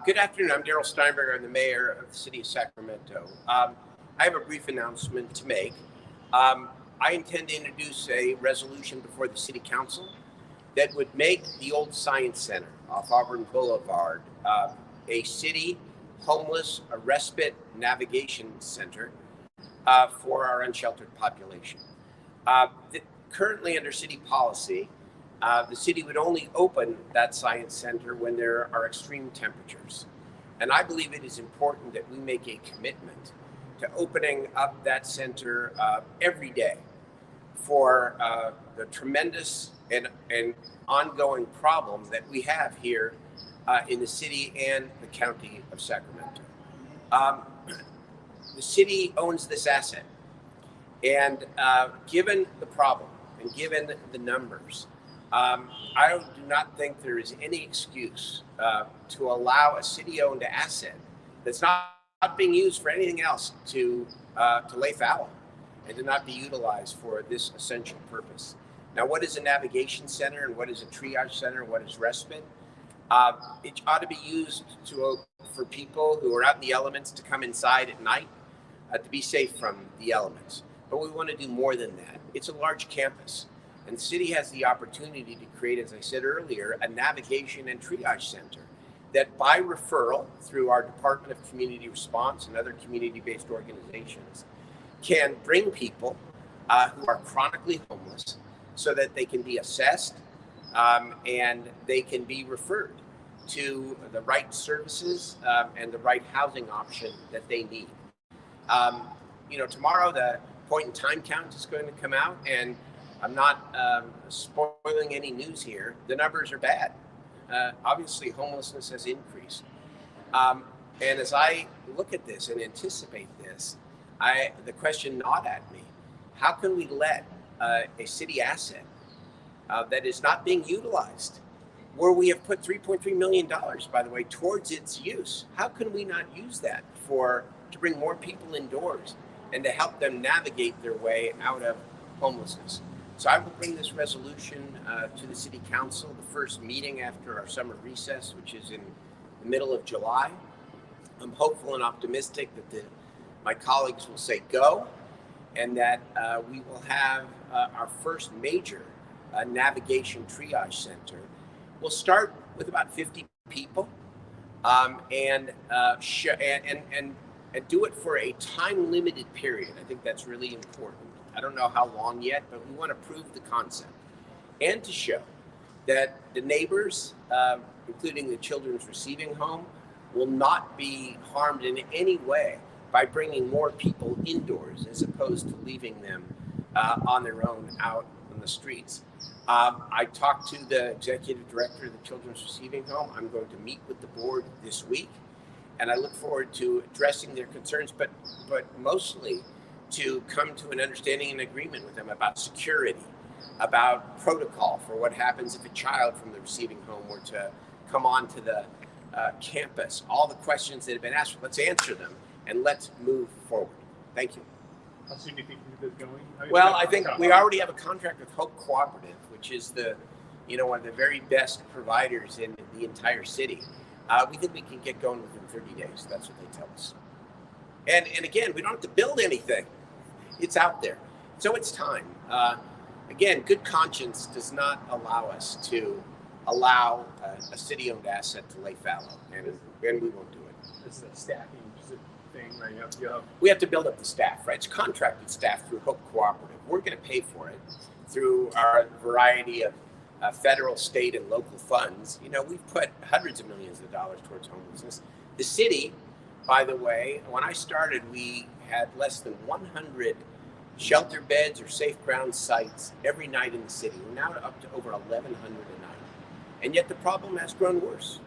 Good afternoon. I'm Daryl Steinberg. I'm the mayor of the city of Sacramento. I have a brief announcement to make. I intend to introduce a resolution before the city council that would make the old Science Center off Auburn Blvd a city a respite navigation center for our unsheltered population. Currently under city policy, the city would only open that science center when there are extreme temperatures. And I believe it is important that we make a commitment to opening up that center every day for the tremendous and ongoing problem that we have here in the city and the county of Sacramento. The city owns this asset. And given the problem and given the numbers, I do not think there is any excuse to allow a city-owned asset that's not being used for anything else to lay fallow and to not be utilized for this essential purpose. Now, what is a navigation center and what is a triage center? What is respite? It ought to be used for people who are out in the elements to come inside at night to be safe from the elements. But we want to do more than that. It's a large campus. And the city has the opportunity to create, as I said earlier, a navigation and triage center that by referral through our Department of Community Response and other community-based organizations can bring people who are chronically homeless so that they can be assessed and they can be referred to the right services and the right housing option that they need. Tomorrow the point in time count is going to come out, and I'm not spoiling any news here. The numbers are bad. Obviously, homelessness has increased. And as I look at this and anticipate this, the question gnawed at me: how can we let a city asset that is not being utilized, where we have put $3.3 million, by the way, towards its use, how can we not use that to bring more people indoors and to help them navigate their way out of homelessness? So I will bring this resolution to the city council, the first meeting after our summer recess, which is in the middle of July. I'm hopeful and optimistic that my colleagues will say go, and that we will have our first major navigation triage center. We'll start with about 50 people and do it for a time-limited period. I think that's really important. I don't know how long yet, but we want to prove the concept and to show that the neighbors, including the children's receiving home, will not be harmed in any way by bringing more people indoors as opposed to leaving them on their own out on the streets. I talked to the executive director of the children's receiving home. I'm going to meet with the board this week, and I look forward to addressing their concerns, but mostly to come to an understanding and agreement with them about security, about protocol for what happens if a child from the receiving home were to come onto the campus. All the questions that have been asked, let's answer them and let's move forward. Thank you. How soon do you think you get this going? Well, I think we already have a contract with Hope Cooperative, which is one of the very best providers in the entire city. We think we can get going within 30 days. That's what they tell us. And again, we don't have to build anything. It's out there. So it's time. Again, good conscience does not allow us to allow a city-owned asset to lay fallow, and we won't do it. This is a staffing thing, right? We have to build up the staff, right? It's contracted staff through Hope Cooperative. We're going to pay for it through our variety of federal, state, and local funds. We've put hundreds of millions of dollars towards homelessness. The city, by the way, when I started, we had less than 100 shelter beds or safe ground sites every night in the city. We're now up to over 1,100 a night. And yet the problem has grown worse.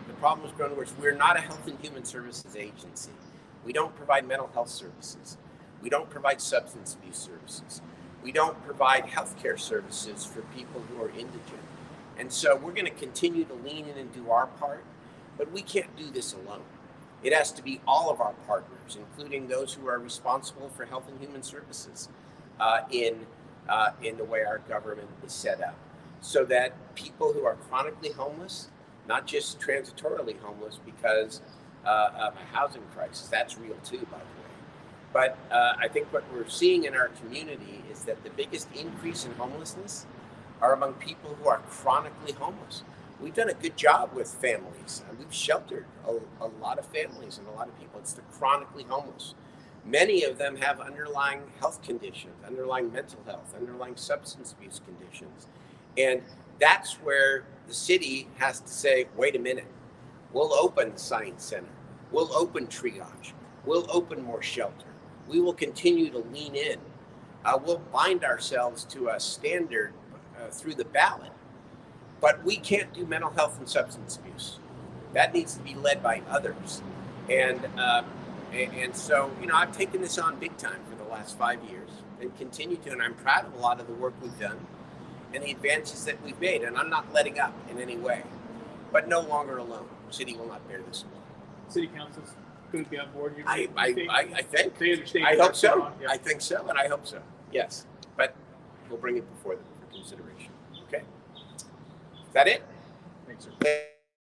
The problem has grown worse. We're not a health and human services agency. We don't provide mental health services. We don't provide substance abuse services. We don't provide healthcare services for people who are indigent. And so we're going to continue to lean in and do our part, but we can't do this alone. It has to be all of our partners, including those who are responsible for health and human services in the way our government is set up, so that people who are chronically homeless not just transitorily homeless because of a housing crisis. That's real too, by the way. But I think what we're seeing in our community is that the biggest increase in homelessness are among people who are chronically homeless. We've done a good job with families. We've sheltered a lot of families and a lot of people. It's the chronically homeless. Many of them have underlying health conditions, underlying mental health, underlying substance abuse conditions. And that's where the city has to say, wait a minute, we'll open the Science Center. We'll open triage. We'll open more shelter. We will continue to lean in. We'll bind ourselves to a standard through the ballot. But we can't do mental health and substance abuse. That needs to be led by others. And so, I've taken this on big time for the last 5 years and continue to, and I'm proud of a lot of the work we've done and the advances that we've made. And I'm not letting up in any way, but no longer alone. The city will not bear this alone. City council's going to be on board. I think. They understand. I hope so. Yeah. I think so, and I hope so. Yes, but we'll bring it before them for consideration. Okay. Is that it? Thanks, sir.